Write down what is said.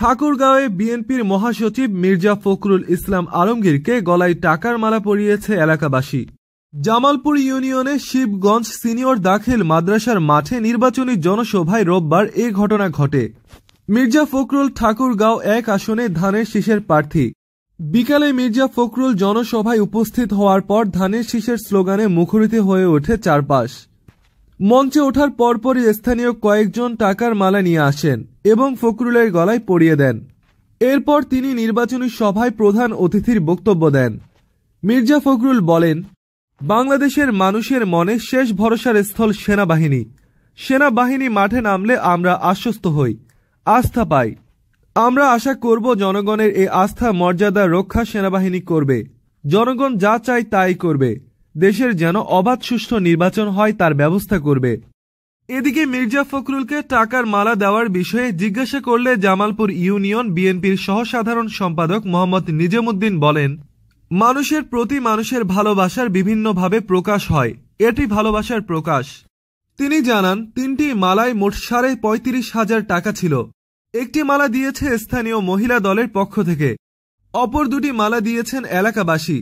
ঠাকুরগাঁওয়ে বিএনপির মহাসচিব মির্জা ফখরুল ইসলাম আলমগীরকে গলায় টাকার মালা পরিয়েছে এলাকাবাসী। জামালপুর ইউনিয়নে শিবগঞ্জ সিনিয়র দাখিল মাদ্রাসার মাঠে নির্বাচনী জনসভায় রোববার এ ঘটনা ঘটে। মির্জা ফখরুল ঠাকুরগাঁও ১ আসনে ধানের শীষের প্রার্থী। বিকালে মির্জা ফখরুল জনসভায় উপস্থিত হওয়ার পর ধানের শীষের স্লোগানে মুখরিত হয়ে ওঠে চারপাশ। মঞ্চে ওঠার পরপরই স্থানীয় কয়েকজন টাকার মালা নিয়ে আসেন এবং ফখরুলের গলায় পরিয়ে দেন। এরপর তিনি নির্বাচনী সভায় প্রধান অতিথির বক্তব্য দেন। মির্জা ফখরুল বলেন, বাংলাদেশের মানুষের মনে শেষ ভরসার স্থল সেনাবাহিনী। সেনাবাহিনী মাঠে নামলে আমরা আশ্বস্ত হই, আস্থা পাই। আমরা আশা করব জনগণের এ আস্থা মর্যাদা রক্ষা সেনাবাহিনী করবে। জনগণ যা চায় তাই করবে। দেশের যেন অবাধ সুষ্ঠু নির্বাচন হয় তার ব্যবস্থা করবে। এদিকে মির্জা ফখরুলকে টাকার মালা দেওয়ার বিষয়ে জিজ্ঞাসা করলে জামালপুর ইউনিয়ন বিএনপির সহসাধারণ সম্পাদক মোহাম্মদ নিজামুদ্দিন বলেন, মানুষের প্রতি মানুষের ভালোবাসার বিভিন্নভাবে প্রকাশ হয়, এটি ভালোবাসার প্রকাশ। তিনি জানান, ৩টি মালায় মোট ৩৫,০০০ টাকা ছিল। একটি মালা দিয়েছে স্থানীয় মহিলা দলের পক্ষ থেকে, অপর দুটি মালা দিয়েছেন এলাকাবাসী।